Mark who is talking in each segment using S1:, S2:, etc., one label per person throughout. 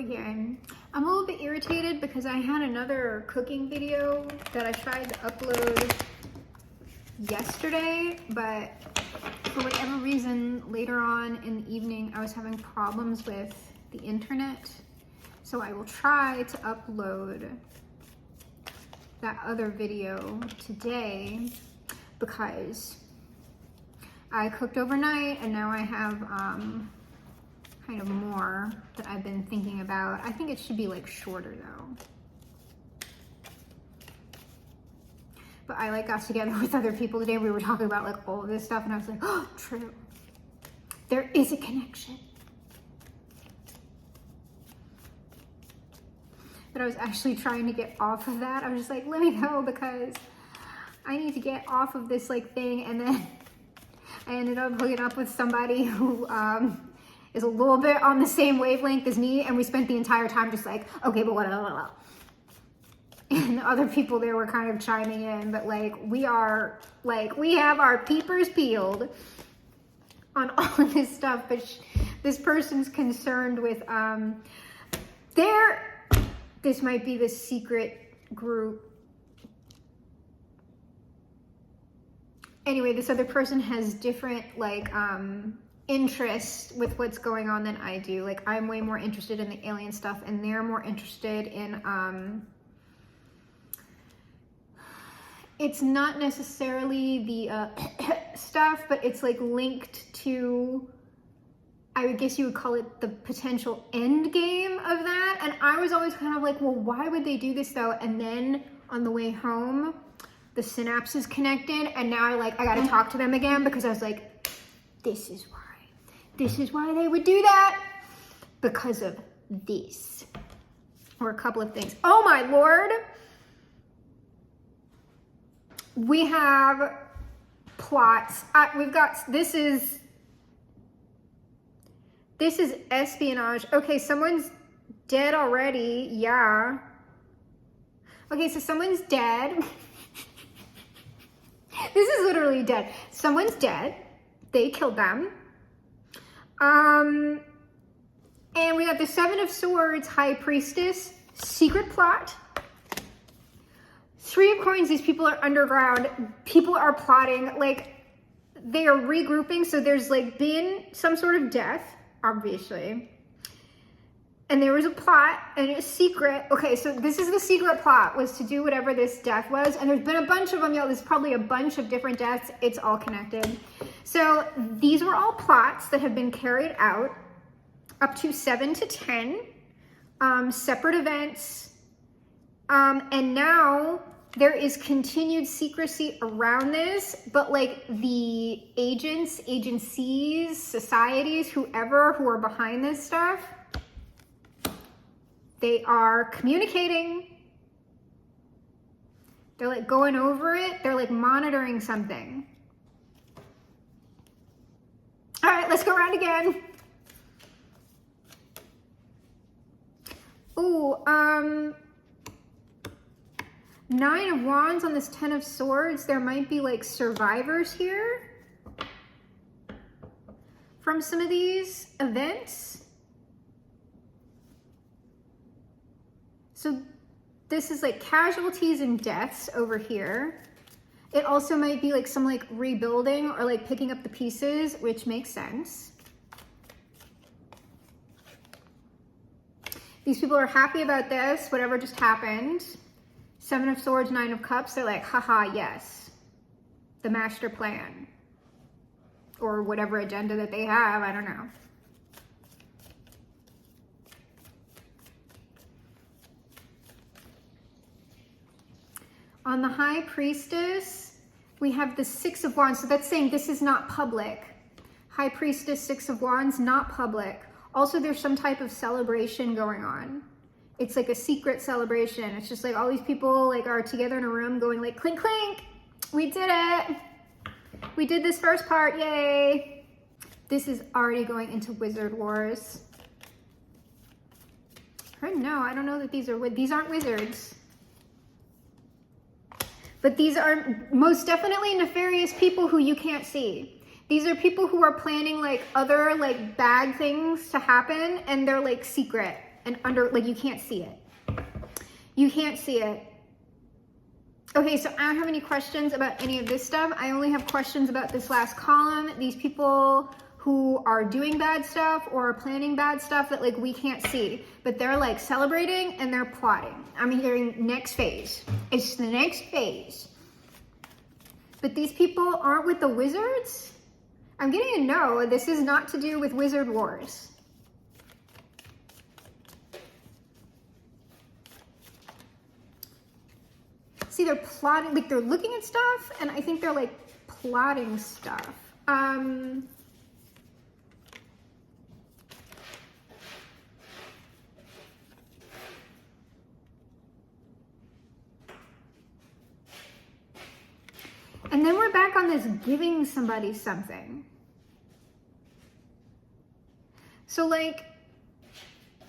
S1: again. I'm a little bit irritated because I had another cooking video that I tried to upload yesterday, but for whatever reason, later on in the evening, I was having problems with the internet. So I will try to upload that other video today because I cooked overnight and now I have kind of more that I've been thinking about. I think it should be like shorter though. But I like got together with other people today. We were talking about like all of this stuff and I was like, oh, true. There is a connection. But I was actually trying to get off of that. I was just like, let me go because I need to get off of this like thing. And then I ended up hooking up with somebody who is a little bit on the same wavelength as me. And we spent the entire time just like, okay, but what? And the other people there were kind of chiming in, but like we have our peepers peeled on all of this stuff. But this person's concerned with this might be the secret group. Anyway, this other person has different like interests with what's going on than I do. Like I'm way more interested in the alien stuff and they're more interested in it's not necessarily the stuff, but it's like linked to, I would guess you would call it the potential end game of that. And I was always kind of like, well, why would they do this though? And then on the way home, the synapses connected. And now I gotta talk to them again because I was like, this is why they would do that. Because of this. Or a couple of things. Oh my Lord. We have plots. This is espionage. Okay, someone's dead already. Yeah. Okay, so someone's dead. This is literally dead. Someone's dead. They killed them. And we got the Seven of Swords, High Priestess, secret plot. Three of Coins, these people are underground. People are plotting, like they are regrouping. So there's like been some sort of death, obviously. And there was a plot and it's secret. Okay, so this is the secret plot, was to do whatever this death was. And there's been a bunch of them, y'all. There's probably a bunch of different deaths. It's all connected. So these were all plots that have been carried out, up to 7 to 10, separate events. And now there is continued secrecy around this, but like the agents, agencies, societies, whoever who are behind this stuff, they are communicating. They're like going over it. They're like monitoring something. All right, let's go around again. Ooh, 9 of Wands on this 10 of Swords. There might be like survivors here from some of these events. So this is like casualties and deaths over here. It also might be like some like rebuilding or like picking up the pieces, which makes sense. These people are happy about this, whatever just happened. 7 of Swords, 9 of Cups, they're like, haha, yes. The master plan. Or whatever agenda that they have, I don't know. On the High Priestess, we have the 6 of Wands. So that's saying this is not public. High Priestess, 6 of Wands, not public. Also, there's some type of celebration going on. It's like a secret celebration. It's just like all these people like are together in a room going like, clink, clink. We did it. We did this first part, yay. This is already going into Wizard Wars. Or no, I don't know that these aren't wizards. But these are most definitely nefarious people who you can't see. These are people who are planning like other like bad things to happen and they're like secret. and under, like, you can't see it. You can't see it. Okay, so I don't have any questions about any of this stuff. I only have questions about this last column. These people who are doing bad stuff or planning bad stuff that, like, we can't see, but they're, like, celebrating and they're plotting. I'm hearing next phase. It's the next phase. But these people aren't with the wizards? I'm getting a no. This is not to do with wizard wars. See, they're plotting, like, they're looking at stuff, and I think they're, like, plotting stuff. And then we're back on this giving somebody something. So, like,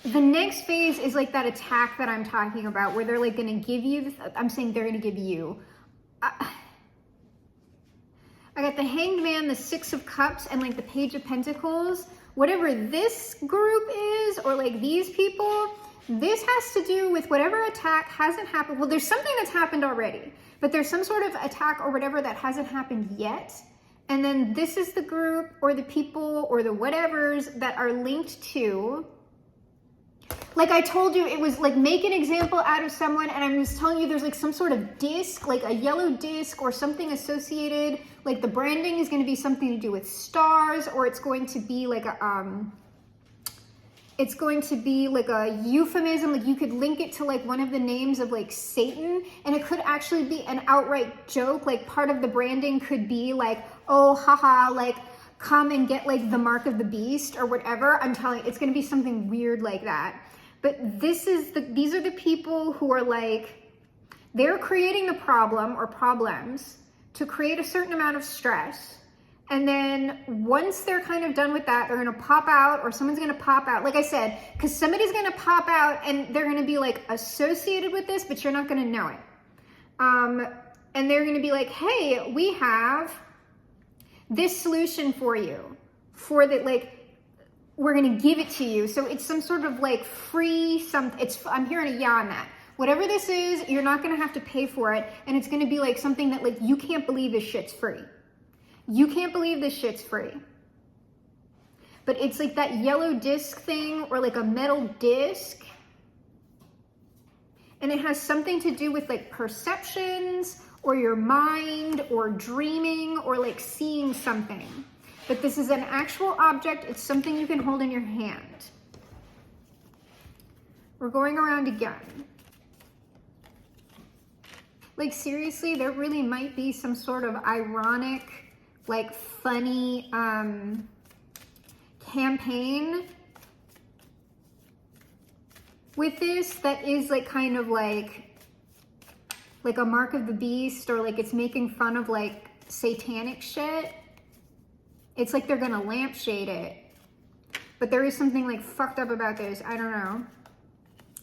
S1: the next phase is like that attack that I'm talking about, where they're like going to give you, I'm saying they're going to give you. I got the Hanged Man, the Six of Cups, and like the Page of Pentacles. Whatever this group is, or like these people, this has to do with whatever attack hasn't happened. Well, there's something that's happened already, but there's some sort of attack or whatever that hasn't happened yet. And then this is the group or the people or the whatevers that are linked to. Like I told you, it was like make an example out of someone, and I'm just telling you there's like some sort of disc, like a yellow disc or something associated. Like the branding is going to be something to do with stars, or it's going to be like a it's going to be like a euphemism. Like you could link it to like one of the names of like Satan, and it could actually be an outright joke. Like part of the branding could be like, oh, haha, like come and get like the mark of the beast or whatever. I'm telling you, it's going to be something weird like that. But these are the people who are like, they're creating the problem or problems to create a certain amount of stress. And then once they're kind of done with that, they're going to pop out, or someone's going to pop out. Like I said, because somebody's going to pop out and they're going to be like associated with this, but you're not going to know it. And they're going to be like, hey, we have this solution for you, for that, like, we're going to give it to you. So it's some sort of like free something. I'm hearing a yeah on that. Whatever this is, you're not going to have to pay for it. And it's going to be like something that like, you can't believe this shit's free. You can't believe this shit's free. But it's like that yellow disc thing, or like a metal disc. And it has something to do with like perceptions or your mind or dreaming or like seeing something. But this is an actual object. It's something you can hold in your hand. We're going around again. Like seriously, there really might be some sort of ironic, like funny campaign with this that is like kind of like a mark of the beast, or like it's making fun of like satanic shit. It's like they're gonna lampshade it. But there is something like fucked up about this. I don't know.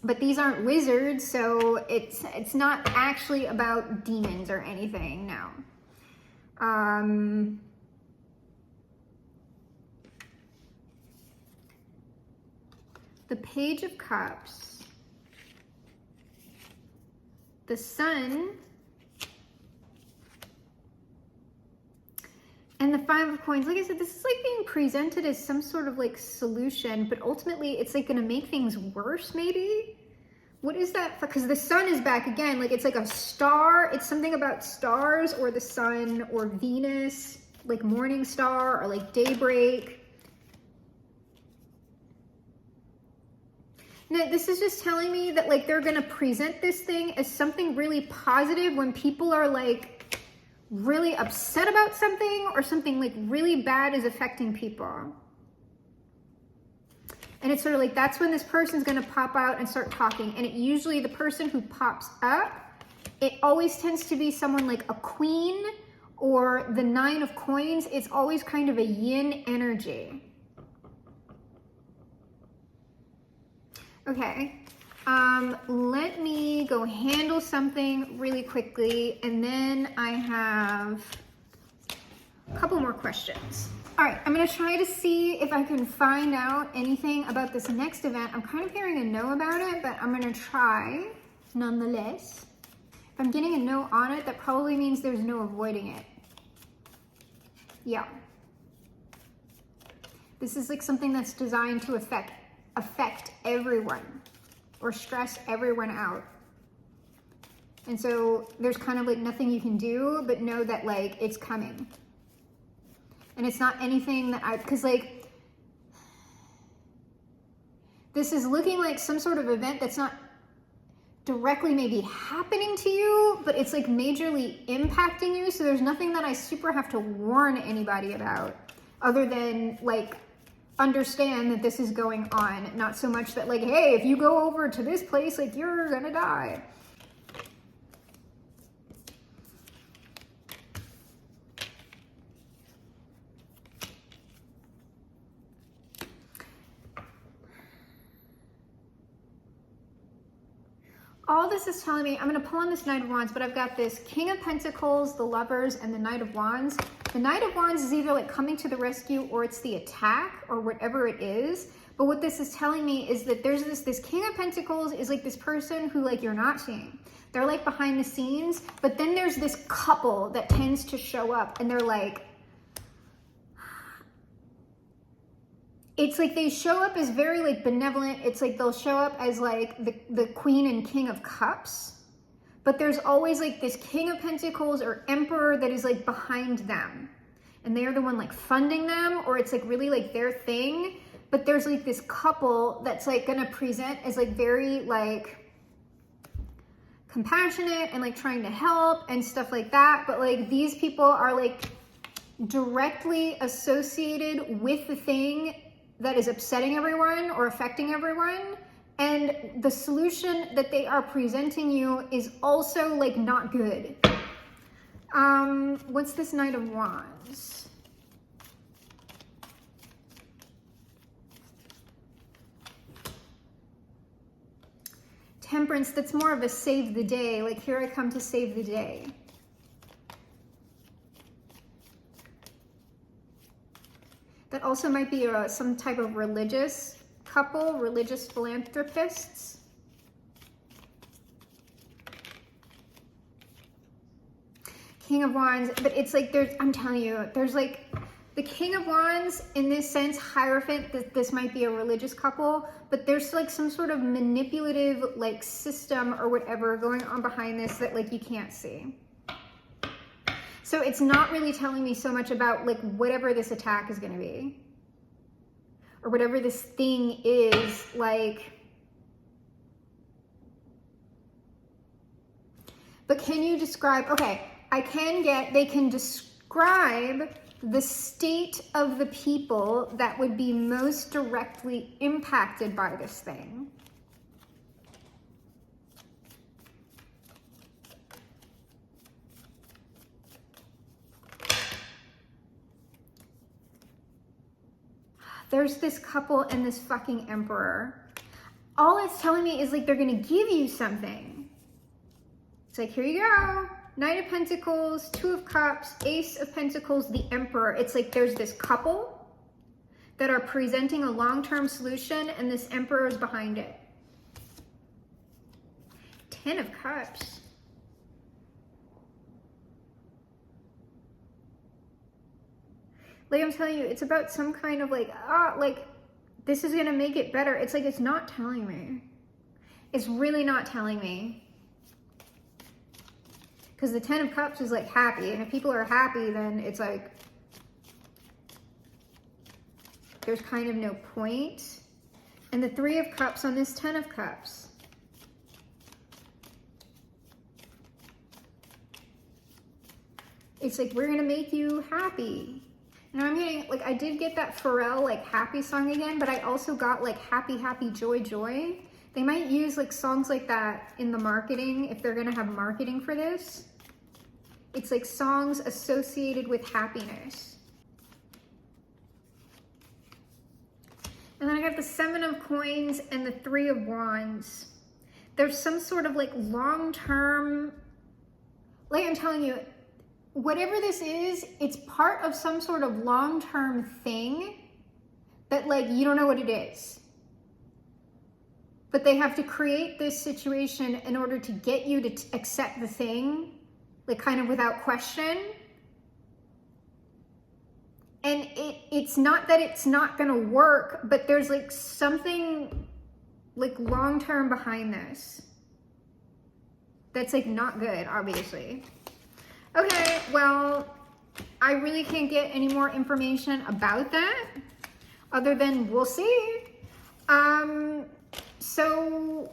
S1: But these aren't wizards, so it's not actually about demons or anything, no. The Page of Cups, the Sun, and the Five of Coins. Like I said, this is like being presented as some sort of like solution, but ultimately it's like going to make things worse, maybe. What is that? Because the Sun is back again. Like it's like a star. It's something about stars or the sun or Venus, like morning star or like daybreak. Now, this is just telling me that like they're going to present this thing as something really positive when people are like really upset about something, or something like really bad is affecting people. And it's sort of like, that's when this person's going to pop out and start talking. And it usually, the person who pops up, it always tends to be someone like a queen or the Nine of Coins. It's always kind of a yin energy. Okay, let me go handle something really quickly, and then I have a couple more questions. All right, I'm gonna try to see if I can find out anything about this next event. I'm kind of hearing a no about it, but I'm gonna try nonetheless. If I'm getting a no on it, that probably means there's no avoiding it. Yeah. This is like something that's designed to affect everyone or stress everyone out. And so there's kind of like nothing you can do but know that like it's coming. And it's not anything that because like, this is looking like some sort of event that's not directly maybe happening to you, but it's like majorly impacting you. So there's nothing that I super have to warn anybody about other than like, understand that this is going on. Not so much that like, hey, if you go over to this place, like you're gonna die. All this is telling me, I'm going to pull on this Knight of Wands, but I've got this King of Pentacles, the Lovers, and the Knight of Wands. The Knight of Wands is either like coming to the rescue or it's the attack or whatever it is. But what this is telling me is that there's this King of Pentacles is like this person who like you're not seeing. They're like behind the scenes, but then there's this couple that tends to show up and they're like, it's like they show up as very like benevolent. It's like they'll show up as like the Queen and King of Cups, but there's always like this King of Pentacles or Emperor that is like behind them. And they're the one like funding them, or it's like really like their thing. But there's like this couple that's like gonna present as like very like compassionate and like trying to help and stuff like that. But like these people are like directly associated with the thing that is upsetting everyone or affecting everyone, and the solution that they are presenting you is also like not good. What's this Knight of Wands? Temperance, that's more of a save the day, like here I come to save the day. That also might be some type of religious couple, religious philanthropists. King of Wands, but it's like I'm telling you, there's like the King of Wands in this sense, Hierophant, that this might be a religious couple, but there's like some sort of manipulative like system or whatever going on behind this that like you can't see. So it's not really telling me so much about like whatever this attack is going to be or whatever this thing is like. But can you describe, okay, they can describe the state of the people that would be most directly impacted by this thing. There's this couple and this fucking Emperor. All it's telling me is like they're gonna give you something. It's like, here you go. Knight of Pentacles, Two of Cups, Ace of Pentacles, the Emperor. It's like there's this couple that are presenting a long-term solution and this Emperor is behind it. Ten of Cups. Like I'm telling you, it's about some kind of like, like this is gonna make it better. It's like, it's not telling me. It's really not telling me. Because the Ten of Cups is like happy. And if people are happy, then it's like, there's kind of no point. And the Three of Cups on this Ten of Cups. It's like, we're gonna make you happy. Now I'm getting, like, I did get that Pharrell, like, happy song again, but I also got, like, happy, happy, joy, joy. They might use, like, songs like that in the marketing if they're gonna have marketing for this. It's, like, songs associated with happiness. And then I got the Seven of Coins and the Three of Wands. There's some sort of, like, long-term, like I'm telling you, whatever this is, it's part of some sort of long-term thing that like you don't know what it is. But they have to create this situation in order to get you to accept the thing, like kind of without question. And it's not that it's not gonna work, but there's like something like long-term behind this that's like not good, obviously. Okay, well, I really can't get any more information about that other than we'll see. So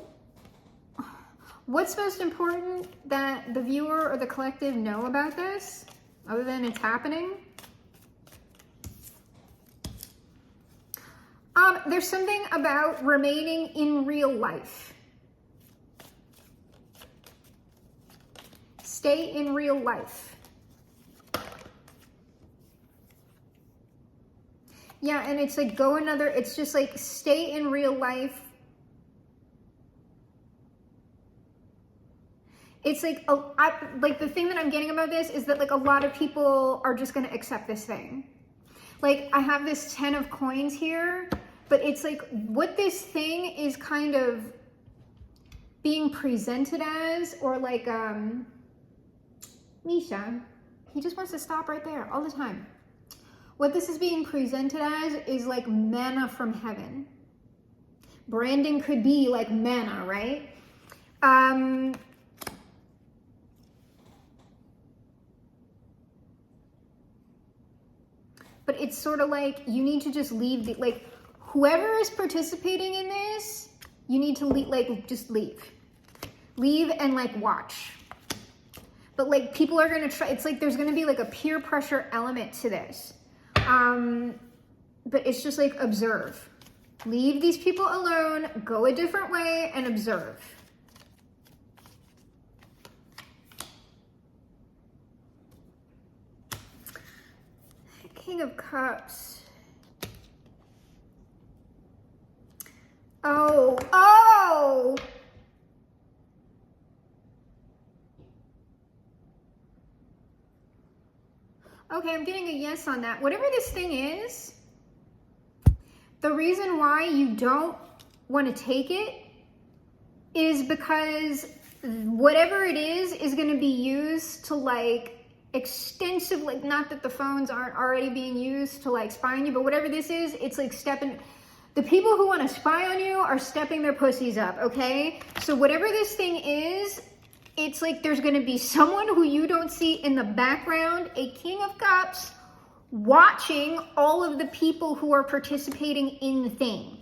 S1: what's most important that the viewer or the collective know about this, other than it's happening? There's something about remaining in real life. Stay in real life. Yeah, and it's like it's just like stay in real life. It's like, like the thing that I'm getting about this is that like a lot of people are just going to accept this thing. Like I have this 10 of coins here, but it's like what this thing is kind of being presented as, or like, Misha, he just wants to stop right there all the time. What this is being presented as is like manna from heaven. Branding could be like manna, right? But it's sort of like you need to just leave the, like whoever is participating in this, you need to leave, like just leave and like watch. But like people are gonna try, it's like there's gonna be like a peer pressure element to this. But it's just like observe. Leave these people alone, go a different way and observe. King of Cups. Oh. Okay, I'm getting a yes on that. Whatever this thing is, the reason why you don't want to take it is because whatever it is going to be used to like extensive, like not that the phones aren't already being used to like spy on you, but whatever this is, it's like the people who want to spy on you are stepping their pussies up, okay? So whatever this thing is, it's like there's going to be someone who you don't see in the background, a King of Cups, watching all of the people who are participating in the thing.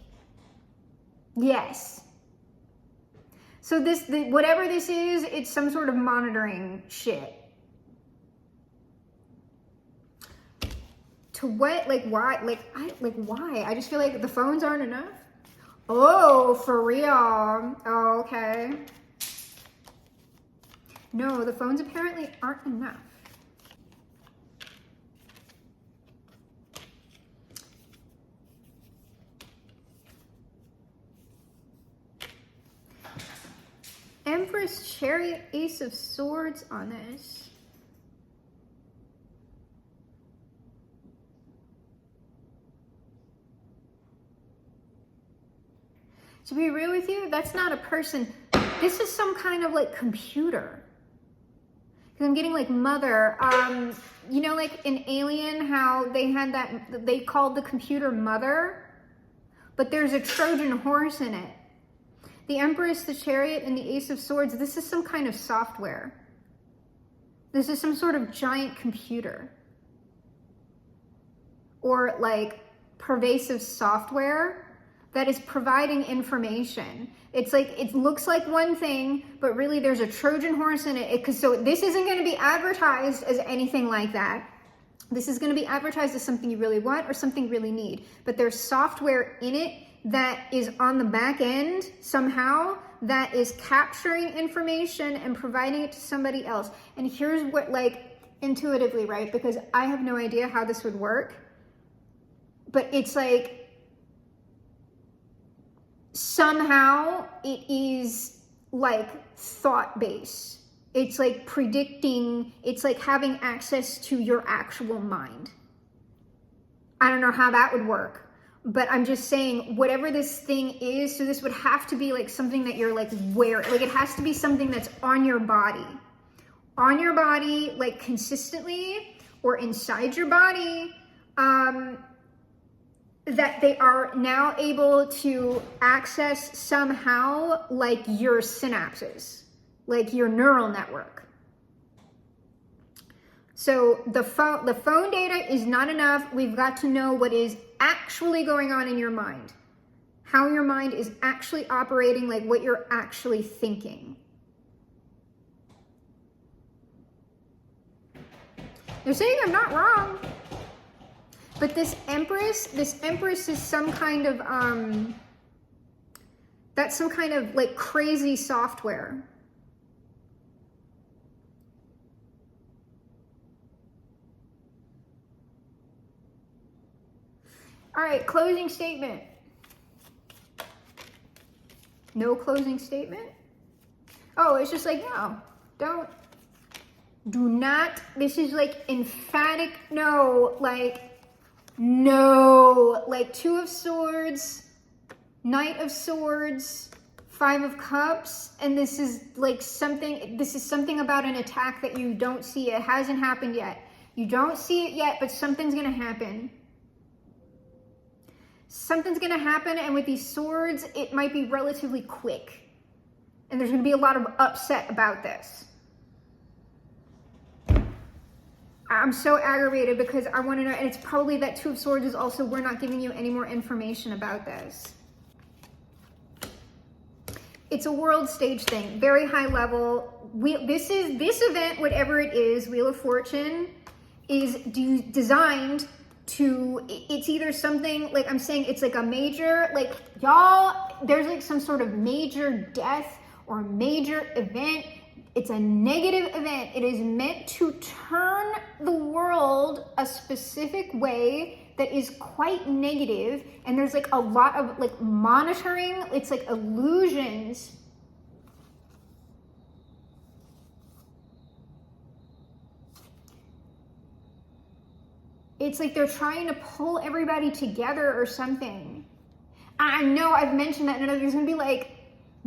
S1: Yes. So whatever this is, it's some sort of monitoring shit. To what? Like why? Why? I just feel like the phones aren't enough. Oh, for real. Oh, okay. No, the phones apparently aren't enough. Empress, Chariot, Ace of Swords on this. To be real with you, that's not a person. This is some kind of like computer. Because I'm getting like mother. You know, like in Alien, how they had that, they called the computer mother, but there's a Trojan horse in it. The Empress, the Chariot, and the Ace of Swords, this is some kind of software. This is some sort of giant computer. Or like pervasive software that is providing information. It's like, it looks like one thing, but really there's a Trojan horse in it. So this isn't going to be advertised as anything like that. This is going to be advertised as something you really want or something you really need. But there's software in it that is on the back end somehow that is capturing information and providing it to somebody else. And here's what, like, intuitively, right? Because I have no idea how this would work. But it's like, somehow it is like thought-based. It's like predicting, it's like having access to your actual mind. I don't know how that would work, but I'm just saying whatever this thing is, so this would have to be like something that you're like wearing, like it has to be something that's on your body, like consistently, or inside your body, that they are now able to access somehow, like your synapses, like your neural network. So the phone data is not enough. We've got to know what is actually going on in your mind, how your mind is actually operating, like what you're actually thinking. They're saying I'm not wrong. But this Empress is some kind of, that's some kind of like crazy software. All right, closing statement. No closing statement? Oh, it's just like, no, do not, this is like emphatic no, like, no, like Two of Swords, Knight of Swords, Five of Cups, and this is like something, this is something about an attack that you don't see. It hasn't happened yet. You don't see it yet, but something's gonna happen. Something's gonna happen, and with these swords, it might be relatively quick. And there's gonna be a lot of upset about this. I'm so aggravated because I want to know, and it's probably that Two of Swords is also, we're not giving you any more information about this. It's a world stage thing, very high level. This event, whatever it is, Wheel of Fortune, is designed to, it's either something, like I'm saying, it's like a major, like y'all, there's like some sort of major death or major event. It's a negative event. It is meant to turn the world a specific way that is quite negative, and there's like a lot of like monitoring. It's like illusions. It's like they're trying to pull everybody together or something. I know I've mentioned that, and there's gonna be like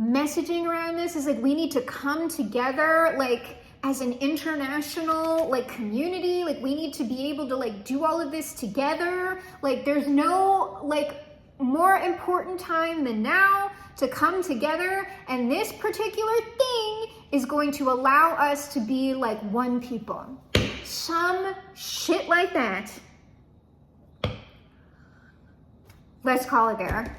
S1: messaging around this is like, we need to come together like as an international like community, like we need to be able to like do all of this together. Like there's no like more important time than now to come together, and this particular thing is going to allow us to be like one people. Some shit like that. Let's call it there.